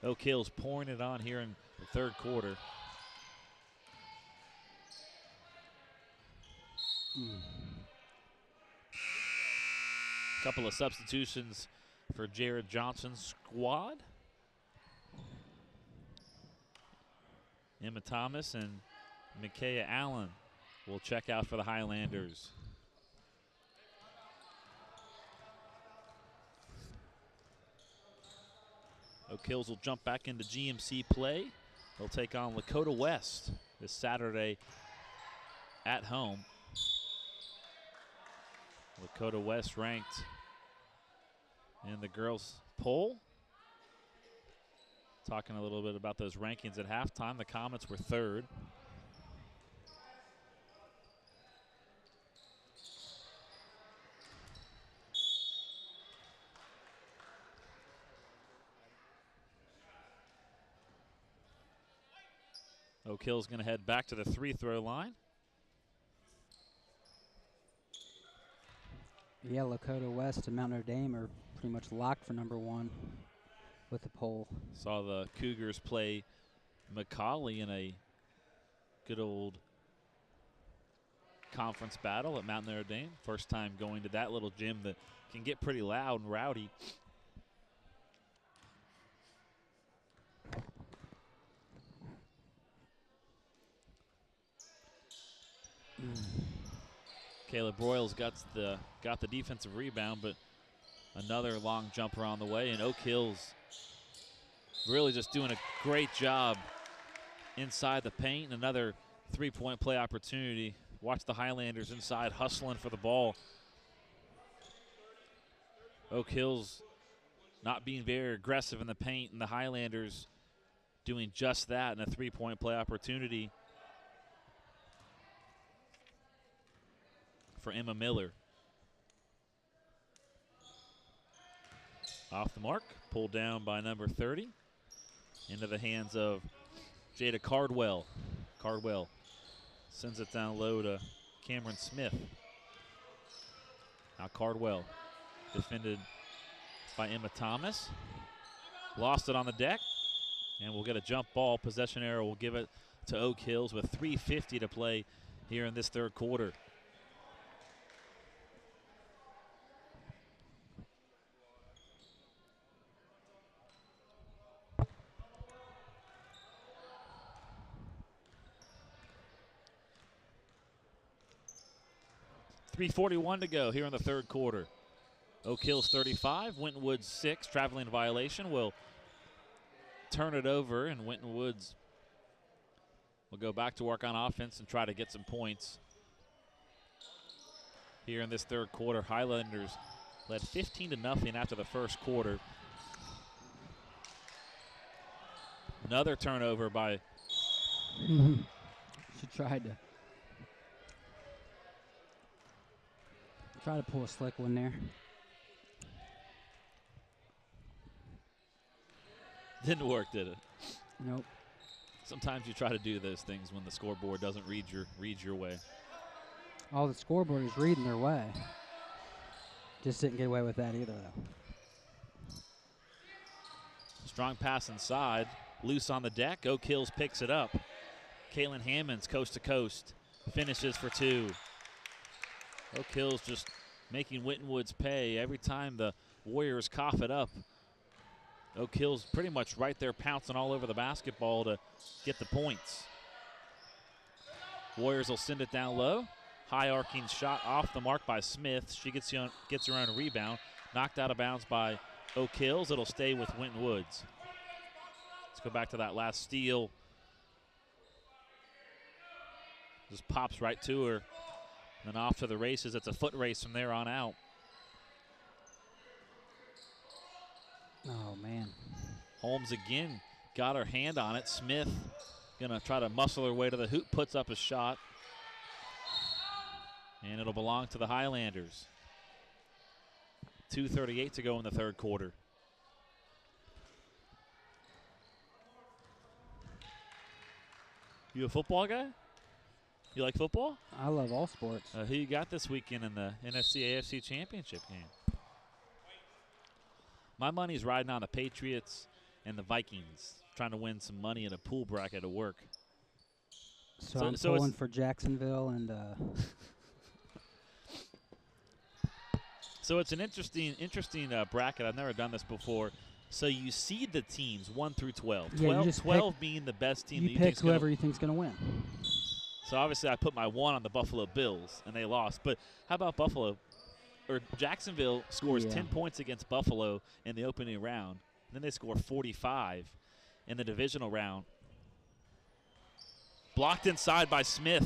A: Oak Hills pouring it on here in the third quarter. Couple of substitutions for Jared Johnson's squad. Emma Thomas and Micaiah Allen will check out for the Highlanders. Oak Hills will jump back into GMC play. They'll take on Lakota West this Saturday at home. Lakota West ranked in the girls' poll. Talking a little bit about those rankings at halftime. The Comets were third. Oak Hill's going to head back to the free-throw line.
B: Yeah, Lakota West and Mount Notre Dame are pretty much locked for #1 with the poll.
A: Saw the Cougars play McCallie in a good old conference battle at Mount Notre Dame. First time going to that little gym that can get pretty loud and rowdy. Caleb Broyles got the defensive rebound, but another long jumper on the way, and Oak Hills really just doing a great job inside the paint. Another three-point play opportunity. Watch the Highlanders inside hustling for the ball. Oak Hills not being very aggressive in the paint, and the Highlanders doing just that in a three-point play opportunity for Emma Miller. Off the mark, pulled down by number 30. Into the hands of Jada Cardwell. Cardwell sends it down low to Cameron Smith. Now Cardwell defended by Emma Thomas. Lost it on the deck, and we'll get a jump ball. Possession arrow will give it to Oak Hills with 3:50 to play here in this third quarter. .341 to go here in the third quarter. Oak Hills 35, Winton Woods 6. Traveling violation will turn it over, and Winton Woods will go back to work on offense and try to get some points. Here in this third quarter, Highlanders led 15-0 after the first quarter. Another turnover by.
B: She tried to pull a slick one there.
A: Didn't work, did it?
B: Nope.
A: Sometimes you try to do those things when the scoreboard doesn't read your way.
B: Oh, the scoreboard is reading their way. Just didn't get away with that either, though.
A: Strong pass inside. Loose on the deck. Oak Hills picks it up. Caitlin Hammonds coast to coast. Finishes for 2. Oak Hills just making Winton Woods pay every time the Warriors cough it up. Oak Hills pretty much right there pouncing all over the basketball to get the points. Warriors will send it down low. High arcing shot off the mark by Smith. She gets her own rebound. Knocked out of bounds by Oak Hills. It'll stay with Winton Woods. Let's go back to that last steal. Just pops right to her. Then off to the races. It's a foot race from there on out.
B: Oh, man.
A: Holmes again got her hand on it. Smith gonna try to muscle her way to the hoop, puts up a shot. And it'll belong to the Highlanders. 2:38 to go in the third quarter. You a football guy? You like football?
B: I love all sports.
A: Who you got this weekend in the NFC-AFC Championship game? My money's riding on the Patriots and the Vikings, trying to win some money in a pool bracket at work.
B: So I'm pulling for Jacksonville and
A: So it's an interesting bracket. I've never done this before. So you seed the teams 1 through 12.
B: Yeah,
A: 12 being the best team.
B: You pick whoever you think's going to win.
A: So obviously I put my 1 on the Buffalo Bills, and they lost. But how about Buffalo? Or Jacksonville scores 10 points against Buffalo in the opening round. Then they score 45 in the divisional round. Blocked inside by Smith.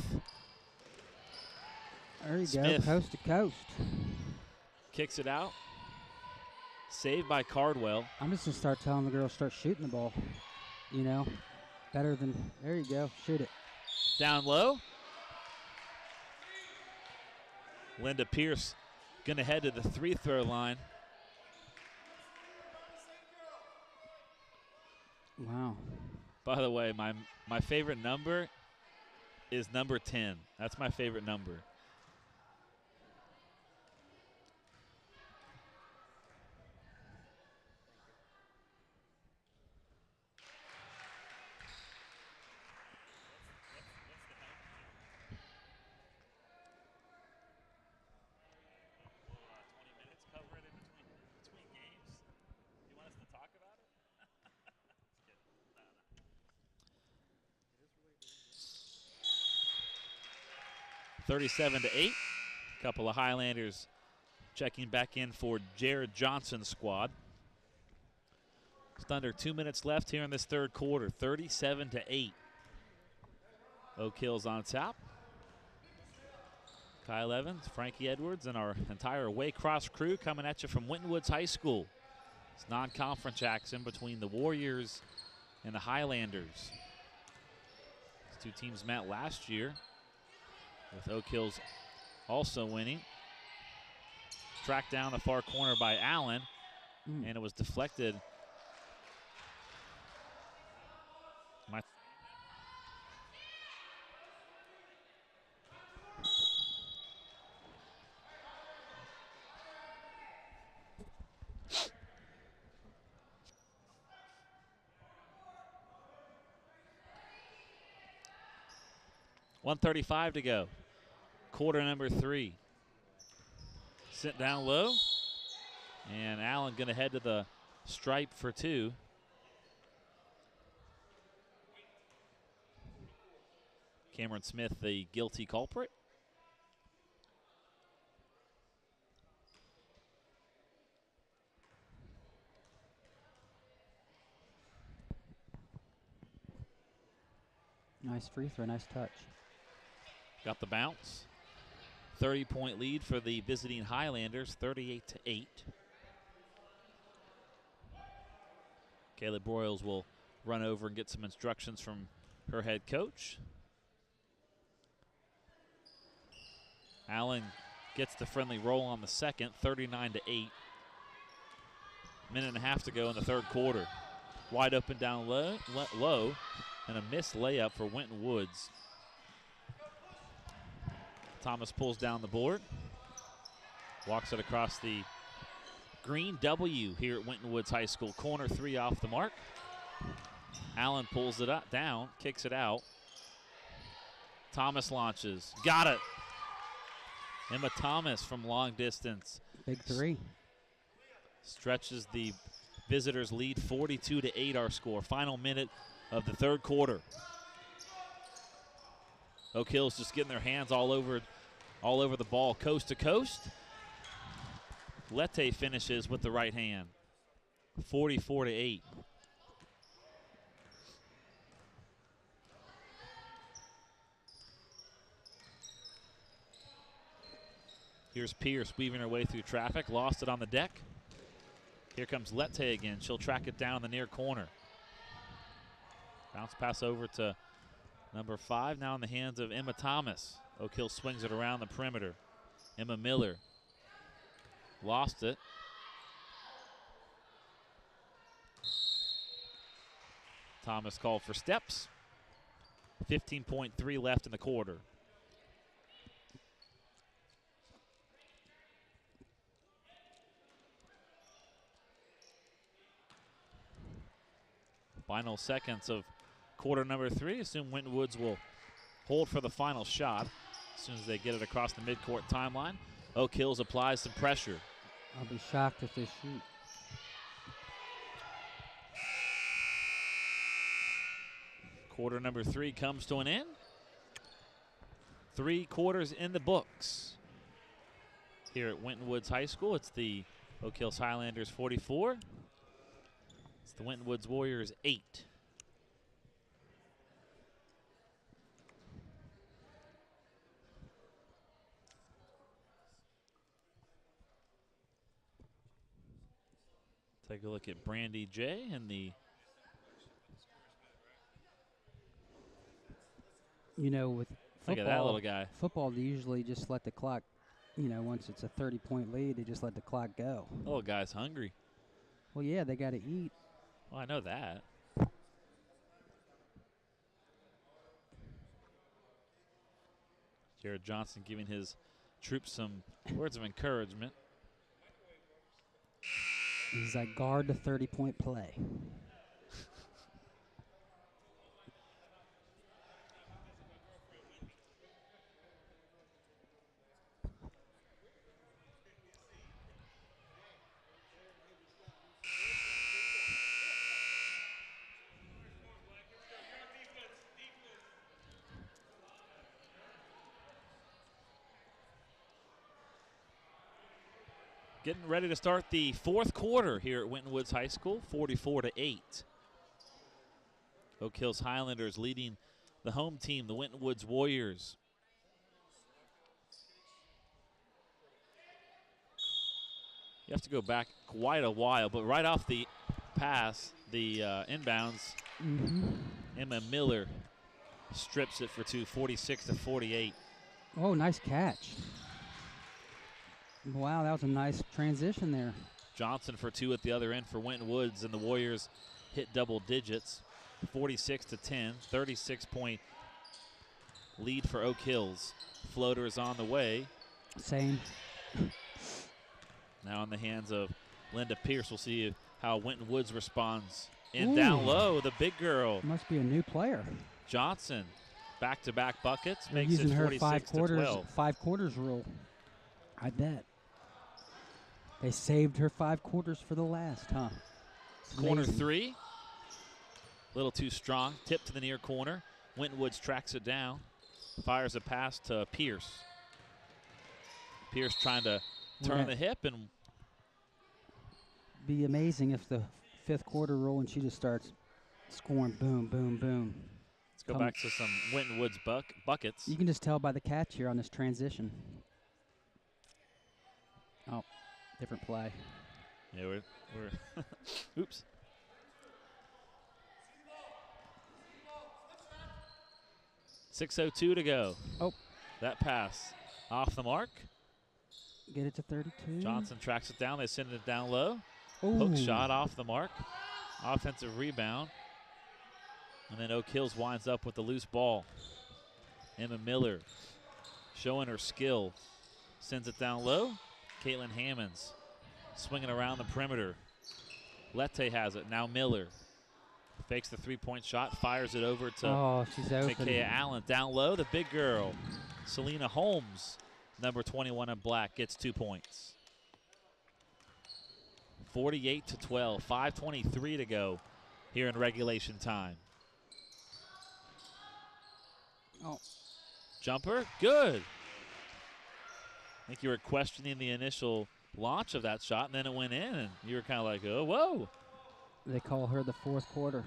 B: There you
A: Smith.
B: go, coast to coast.
A: Kicks it out. Saved by Cardwell.
B: I'm just going to start telling the girls start shooting the ball. You know, better than, there you go, shoot it.
A: Down low. Linda Pierce going to head to the free-throw line.
B: Wow.
A: By the way, my favorite number is number 10. That's my favorite number. No. 37-8. A couple of Highlanders checking back in for Jared Johnson's squad. Just under 2 minutes left here in this third quarter. 37-8. Oak Hills on top. Kyle Evans, Frankie Edwards, and our entire Waycross crew coming at you from Winton Woods High School. It's non-conference action between the Warriors and the Highlanders. These two teams met last year, with Oak Hills also winning. Tracked down the far corner by Allen, and it was deflected. .135 to go. Quarter number 3. Sent down low. And Allen going to head to the stripe for 2. Cameron Smith, the guilty culprit.
B: Nice free throw, nice touch.
A: Got the bounce. 30-point lead for the visiting Highlanders, 38-8. Kayla Broyles will run over and get some instructions from her head coach. Allen gets the friendly roll on the second, 39-8. Minute and a half to go in the third quarter. Wide open down low, and a missed layup for Winton Woods. Thomas pulls down the board, walks it across the green W here at Winton Woods High School. Corner three off the mark. Allen pulls it up, down, kicks it out. Thomas launches, got it. Emma Thomas from long distance.
B: Big three.
A: Stretches the visitors' lead, 42-8 our score. Final minute of the third quarter. Oak Hill's just getting their hands all over the ball, coast to coast. Lette finishes with the right hand, 44-8. Here's Pierce weaving her way through traffic, lost it on the deck. Here comes Lette again. She'll track it down in the near corner. Bounce pass over to number 5, now in the hands of Emma Thomas. Oak Hill swings it around the perimeter. Emma Miller lost it. Thomas called for steps. 15.3 left in the quarter. Final seconds of quarter number 3. Assume Winton Woods will hold for the final shot as soon as they get it across the midcourt timeline. Oak Hills applies some pressure.
B: I'll be shocked if they shoot.
A: Quarter number 3 comes to an end. 3 quarters in the books. Here at Winton Woods High School, it's the Oak Hills Highlanders 44. It's the Winton Woods Warriors 8. Take a look at Brandy J and the.
B: You know, with
A: Look at that little guy.
B: Football, they usually just let the clock, you know, once it's a 30-point lead, they just let the clock go.
A: Little guy's hungry.
B: Well, yeah, they got to eat.
A: Well, I know that. Jared Johnson giving his troops some words of encouragement.
B: He's like, guard the 30-point play.
A: Getting ready to start the fourth quarter here at Winton Woods High School, 44-8. Oak Hills Highlanders leading the home team, the Winton Woods Warriors. You have to go back quite a while, but right off the pass, the inbounds, Emma Miller strips it for 2, 46-48.
B: Oh, nice catch. Wow, that was a nice transition there.
A: Johnson for 2 at the other end for Winton Woods, and the Warriors hit double digits, 46-10, 36-point lead for Oak Hills. Floater is on the way.
B: Same.
A: Now in the hands of Linda Pierce. We'll see how Winton Woods responds. And down low, the big girl.
B: Must be a new player.
A: Johnson, back-to-back buckets,
B: They're
A: makes it
B: using her
A: 46-12.
B: 5 quarters rule. I bet. They saved her 5 quarters for the last, huh?
A: Corner 3. Little too strong. Tip to the near corner. Winton Woods tracks it down. Fires a pass to Pierce. Pierce trying to turn the hip and.
B: Be amazing if the 5th quarter roll and she just starts scoring boom, boom, boom.
A: Let's go back to some Winton Woods buckets.
B: You can just tell by the catch here on this transition. Oh, different play.
A: Yeah, we're oops. .6:02 to go.
B: Oh.
A: That pass off the mark.
B: Get it to 32.
A: Johnson tracks it down. They send it down low.
B: Ooh.
A: Hook shot off the mark. Offensive rebound. And then Oak Hills winds up with the loose ball. Emma Miller showing her skill. Sends it down low. Caitlin Hammonds swinging around the perimeter. Lette has it. Now Miller fakes the three-point shot, fires it over to
B: she's open.
A: Micaiah Allen. Down low, the big girl, Selena Holmes, number 21 in black, gets 2 points. 48-12, 5:23 to go here in regulation time.
B: Oh.
A: Jumper, good. I think you were questioning the initial launch of that shot, and then it went in, and you were kind of like, oh, whoa.
B: They call her the fourth quarter.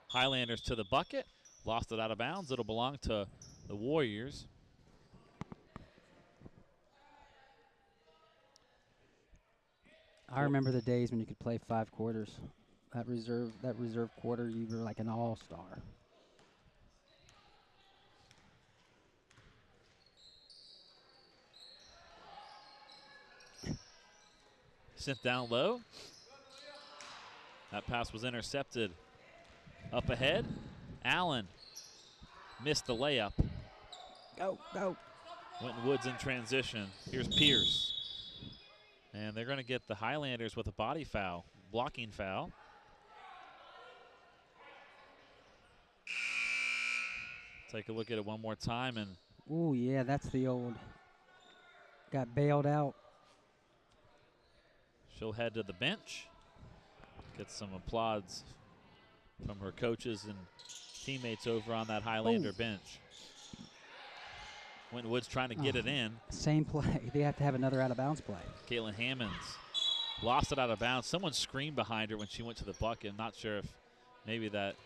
A: Highlanders to the bucket. Lost it out of bounds. It'll belong to the Warriors.
B: I remember the days when you could play 5 quarters. That reserve quarter, you were like an all-star.
A: Sent down low. That pass was intercepted. Up ahead, Allen missed the layup.
B: Go, go.
A: Winton Woods in transition. Here's Pierce. And they're going to get the Highlanders with a body foul, blocking foul. Take a look at it one more time. And
B: ooh, yeah, that's the old. Got bailed out.
A: she'll head to the bench. Get some applause from her coaches and teammates over on that Highlander bench. Winton Woods trying to get it in.
B: Same play. They have to have another out-of-bounds play.
A: Caitlin Hammonds lost it out of bounds. Someone screamed behind her when she went to the bucket. I'm not sure if maybe that.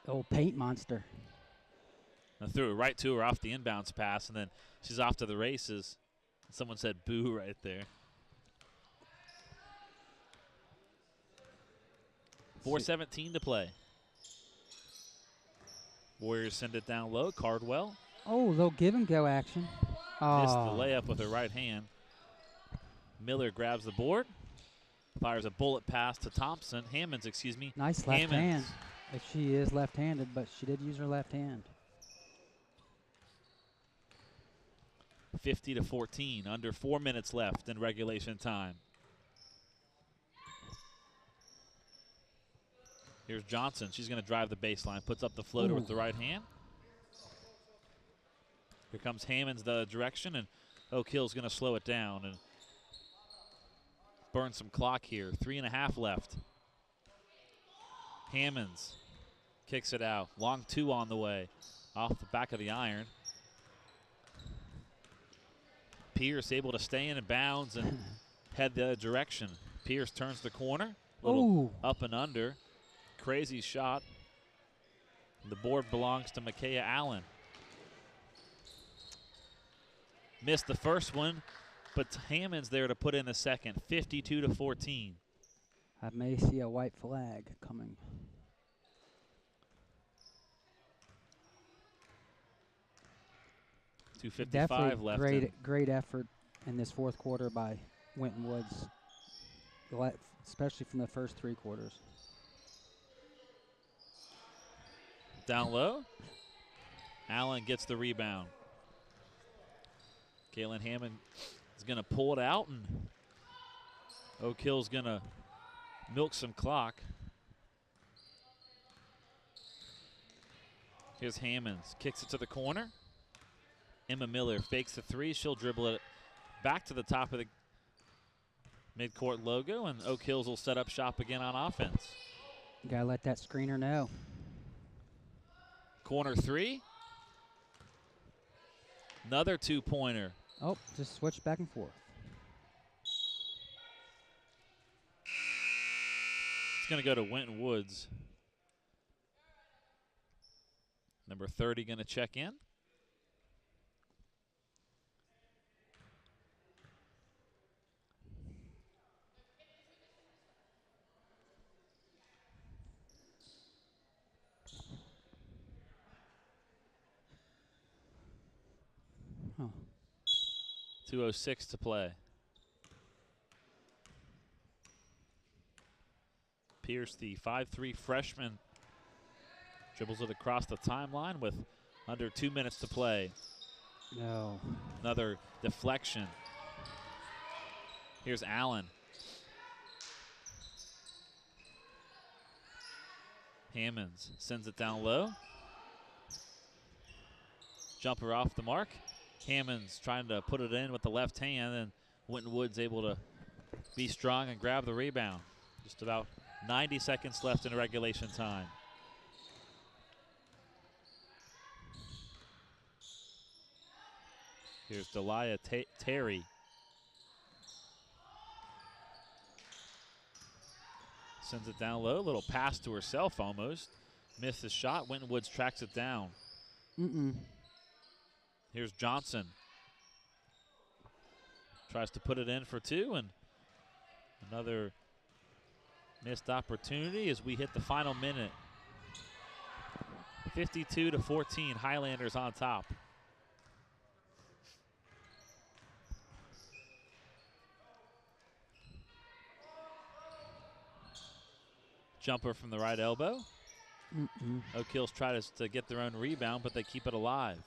B: Old paint monster.
A: And threw it right to her off the inbounds pass, and then she's off to the races. Someone said boo right there. 4:17 to play. Warriors send it down low. Cardwell.
B: Oh, little give and go action.
A: Missed the layup with her right hand. Miller grabs the board. Fires a bullet pass to Thompson. Hammonds, excuse me.
B: Nice left hand. If she is left-handed, but she did use her left hand.
A: 50-14. Under 4 minutes left in regulation time. Here's Johnson. She's going to drive the baseline. Puts up the floater with the right hand. Here comes Hammonds the direction, and Oak Hill's going to slow it down and burn some clock here. 3.5 left. Hammonds kicks it out. Long two on the way. Off the back of the iron. Pierce able to stay in bounds and head the other direction. Pierce turns the corner. Little up and under. Crazy shot. The board belongs to Micaiah Allen. Missed the first one, but Hammond's there to put in the second. 52-14.
B: I may see a white flag coming.
A: .255 left.
B: Great effort in this fourth quarter by Winton Woods, especially from the first 3 quarters.
A: Down low. Allen gets the rebound. Caitlin Hammond is going to pull it out, and Oak Hill's going to milk some clock. Here's Hammonds. Kicks it to the corner. Emma Miller fakes the three. She'll dribble it back to the top of the midcourt logo, and Oak Hills will set up shop again on offense.
B: You got to let that screener know.
A: Corner three. Another two-pointer.
B: Oh, just switch back and forth.
A: It's going to go to Winton Woods. Number 30 going to check in.
B: Huh.
A: 2:06 to play. Pierce, the 5'3" freshman, dribbles it across the timeline with under 2 minutes to play.
B: No.
A: Another deflection. Here's Allen. Hammonds sends it down low. Jumper off the mark. Hammonds trying to put it in with the left hand, and Winton Woods able to be strong and grab the rebound. Just about 90 seconds left in regulation time. Here's Delia Terry. Sends it down low, a little pass to herself almost. Missed the shot, Winton Woods tracks it down. Here's Johnson. Tries to put it in for two, and another missed opportunity as we hit the final minute. 52-14, Highlanders on top. Jumper from the right elbow. Oak Hills try to get their own rebound, but they keep it alive.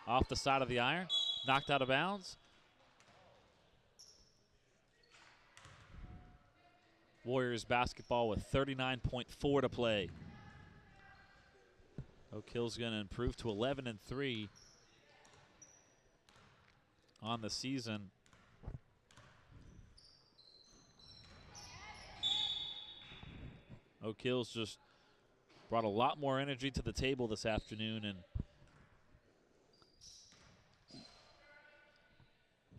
A: Off the side of the iron, knocked out of bounds. Warriors basketball with 39.4 to play. Oak Hills going to improve to 11-3 on the season. Oak Hills just brought a lot more energy to the table this afternoon, and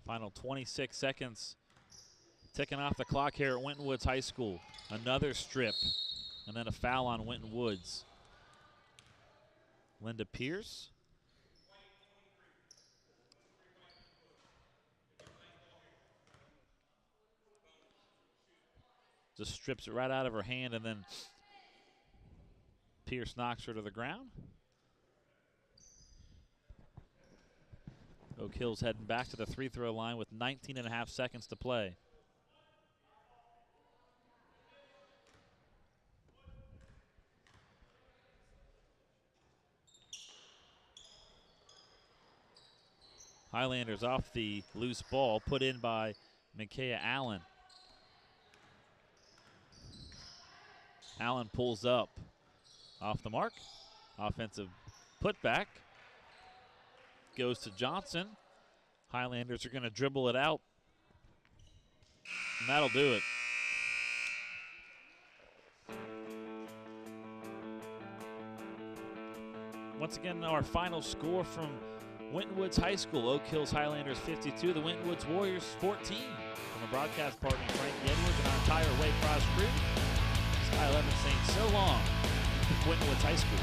A: final 26 seconds ticking off the clock here at Winton Woods High School. Another strip, and then a foul on Winton Woods. Linda Pierce. Just strips it right out of her hand, and then Pierce knocks her to the ground. Oak Hills heading back to the free throw line with 19.5 seconds to play. Highlanders off the loose ball, put in by Micaiah Allen. Allen pulls up off the mark. Offensive putback. Goes to Johnson. Highlanders are going to dribble it out. And that'll do it. Once again, our final score from Winton Woods High School. Oak Hills Highlanders 52, the Winton Woods Warriors 14. From a broadcast partner, Frank Edwards, and our entire Waycross crew, Sky 11 saying so long, Winton Woods High School.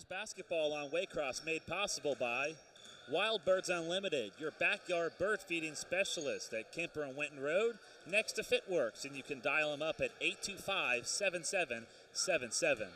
A: Basketball on Waycross made possible by Wild Birds Unlimited, your backyard bird feeding specialist at Kemper and Winton Road, next to FitWorks, and you can dial them up at 825-7777.